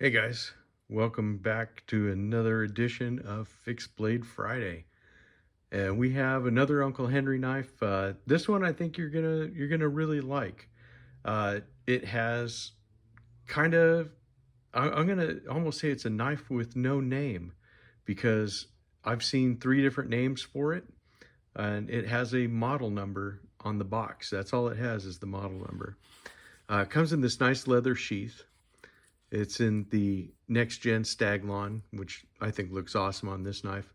Hey guys, welcome back to another edition of Fixed Blade Friday. And we have another Uncle Henry knife. This one I think you're gonna really like. It has kind of I'm gonna almost say it's a knife with no name because I've seen three different names for it, and it has a model number on the box. That's all it has is the model number. It comes in this nice leather sheath. It's in the next gen Staglon, which I think looks awesome on this knife.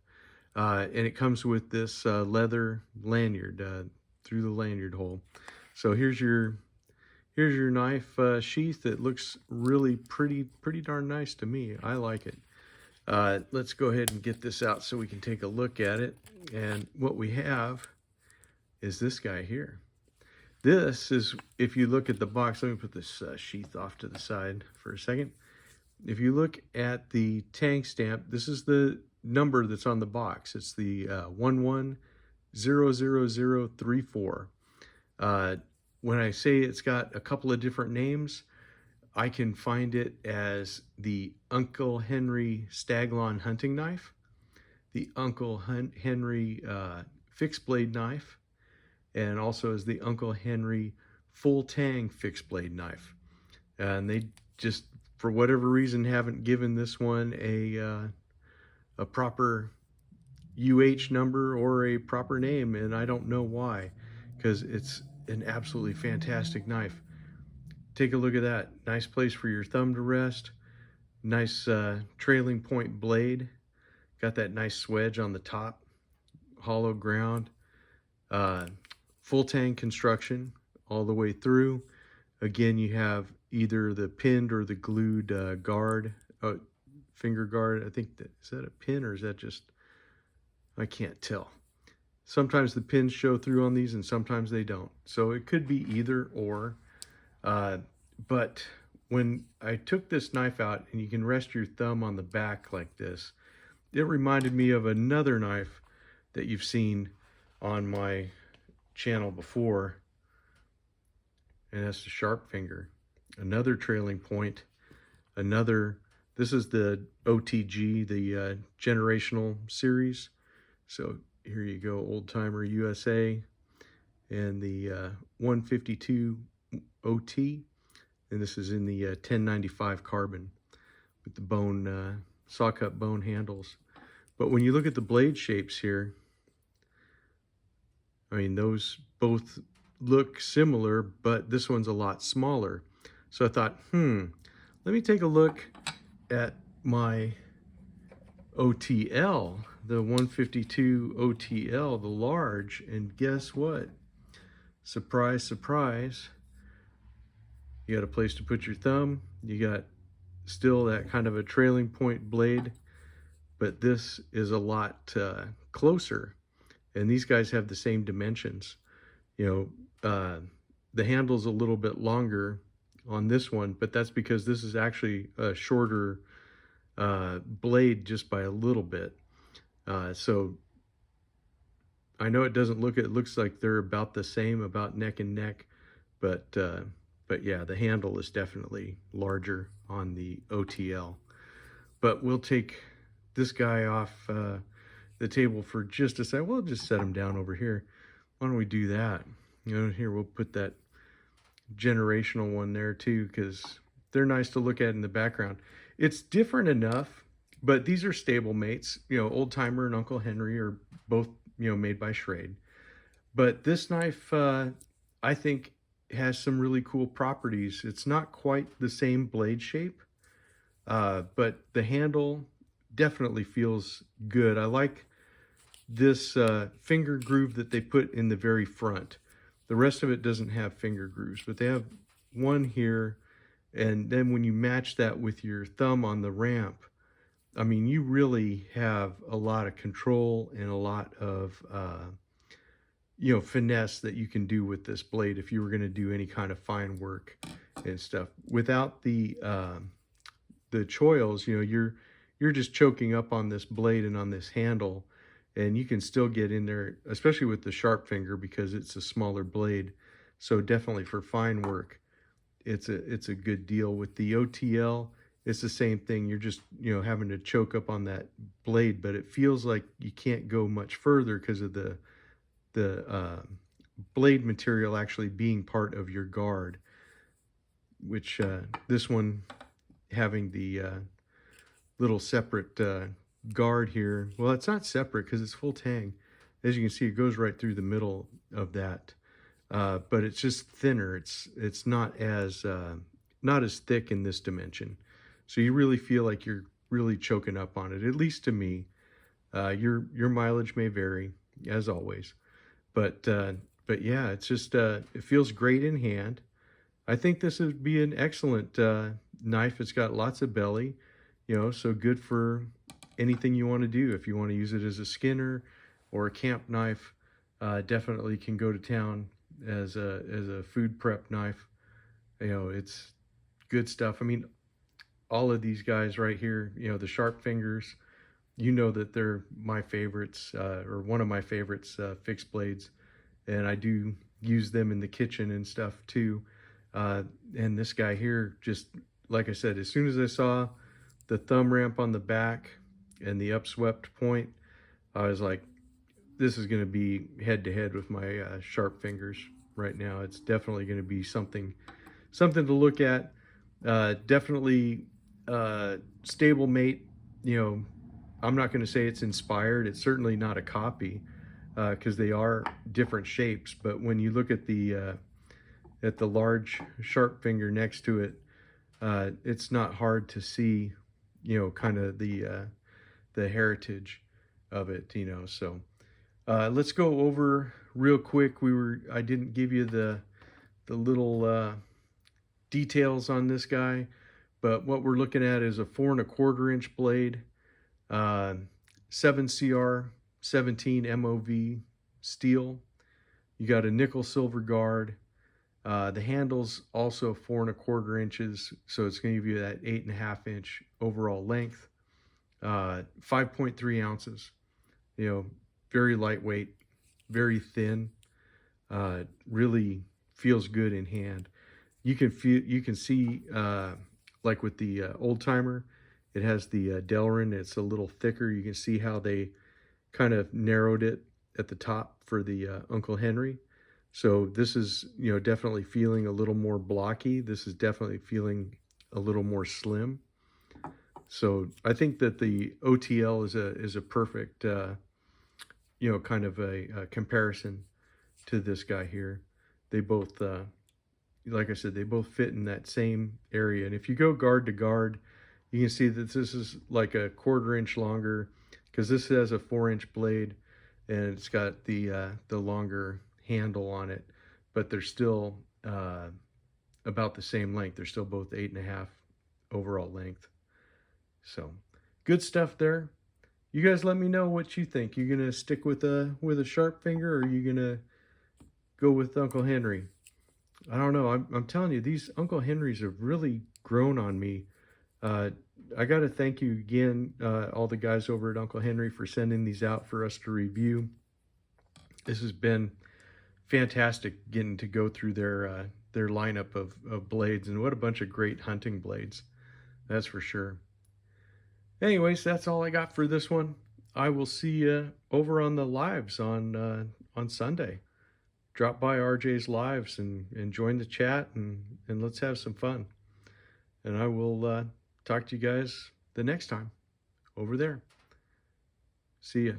And it comes with this leather lanyard through the lanyard hole. So here's your knife sheath. It looks really pretty darn nice to me. I like it. Let's go ahead and get this out so we can take a look at it. And what we have is this guy here. This is, if you look at the box, let me put this sheath off to the side for a second. If you look at the tang stamp, this is the number that's on the box. It's the 110034. When I say it's got a couple of different names, I can find it as the Uncle Henry Staglon hunting knife, the Uncle Henry fixed blade knife, and also as the Uncle Henry full tang fixed blade knife. And they just, for whatever reason, haven't given this one a proper UH number or a proper name, and I don't know why, because it's an absolutely fantastic knife. Take a look at that. Nice place for your thumb to rest. Nice trailing point blade. Got that nice swedge on the top. Hollow ground. Full tang construction all the way through. Again, you have either the pinned or the glued guard, finger guard. I think is that a pin or is that just, I can't tell. Sometimes the pins show through on these and sometimes they don't. So it could be either or. But when I took this knife out, and you can rest your thumb on the back like this, it reminded me of another knife that you've seen on my channel before, and that's the sharp finger. Another trailing point, this is the OTG, the generational series. So here you go, Old Timer USA, and the 152 OT, and this is in the 1095 carbon with the bone, saw cut bone handles. But when you look at the blade shapes here, I mean, those both look similar, but this one's a lot smaller. So I thought, let me take a look at my OTL, the 152 OTL, the large, and guess what? Surprise, surprise. You got a place to put your thumb. You got still that kind of a trailing point blade, but this is a lot closer. And these guys have the same dimensions. You know, the handle's a little bit longer on this one, but that's because this is actually a shorter blade just by a little bit. So I know it doesn't look, it looks like they're about the same, about neck and neck, but yeah, the handle is definitely larger on the OTL. But we'll take this guy off the table for just a second. We'll just set him down over here. Why don't we do that? You know, here we'll put that generational one there too, because they're nice to look at in the background. It's different enough, but these are stable mates. You know, Old Timer and Uncle Henry are both, you know, made by Schrade. But this knife, I think, has some really cool properties. It's not quite the same blade shape, but the handle definitely feels good. I like this finger groove that they put in the very front. The rest of it doesn't have finger grooves, but they have one here, and then when you match that with your thumb on the ramp, I mean, you really have a lot of control and a lot of you know, finesse that you can do with this blade if you were going to do any kind of fine work and stuff. Without the choils, you know, you're just choking up on this blade and on this handle, and you can still get in there, especially with the sharp finger because it's a smaller blade. So definitely for fine work, it's a good deal. With the OTL, it's the same thing. You're just, having to choke up on that blade, but it feels like you can't go much further because of the blade material actually being part of your guard, which this one having the little separate guard here. Well, it's not separate because it's full tang. As you can see, it goes right through the middle of that, but it's just thinner. It's not as thick in this dimension, so you really feel like you're really choking up on it. At least to me. Your mileage may vary, as always, but yeah, it's just it feels great in hand. I think this would be an excellent knife. It's got lots of belly, so good for anything you want to do. If you want to use it as a skinner or a camp knife, definitely can go to town as a food prep knife. It's good stuff. I mean, all of these guys right here, the sharp fingers, that they're my favorites, or one of my favorites, fixed blades, and I do use them in the kitchen and stuff too. And this guy here, just like I said, as soon as I saw the thumb ramp on the back and the upswept point, I was like, this is going to be head to head with my sharp fingers right now. It's definitely going to be something to look at. Definitely stable mate. I'm not going to say it's inspired. It's certainly not a copy, because they are different shapes. But when you look at the large sharp finger next to it, it's not hard to see, kind of the heritage of it, So let's go over real quick. I didn't give you the little details on this guy, but what we're looking at is a 4 1/4 inch blade, 7CR 17 MOV steel. You got a nickel silver guard. The handle's also 4 1/4 inches, so it's going to give you that 8.5 inch overall length. 5.3 ounces. Very lightweight, very thin. Really feels good in hand. You can see, like with the old timer, it has the Delrin. It's a little thicker. You can see how they kind of narrowed it at the top for the Uncle Henry. So this is, definitely feeling a little more blocky. This is definitely feeling a little more slim. So I think that the OTL is a perfect, kind of a comparison to this guy here. They both, like I said, they both fit in that same area. And if you go guard to guard, you can see that this is like a 1/4 inch longer, because this has a 4-inch blade and it's got the longer handle on it, but they're still about the same length. They're still both 8.5 overall length. So good stuff there. You guys let me know what you think. You gonna stick with a sharp finger, or are you gonna go with Uncle Henry? I don't know. I'm telling you, these Uncle Henrys have really grown on me. I got to thank you again, all the guys over at Uncle Henry, for sending these out for us to review. This has been fantastic getting to go through their lineup of blades, and what a bunch of great hunting blades. That's for sure. Anyways, that's all I got for this one. I will see you over on the lives on Sunday. Drop by RJ's lives and join the chat, and let's have some fun. And I will talk to you guys the next time over there. See ya.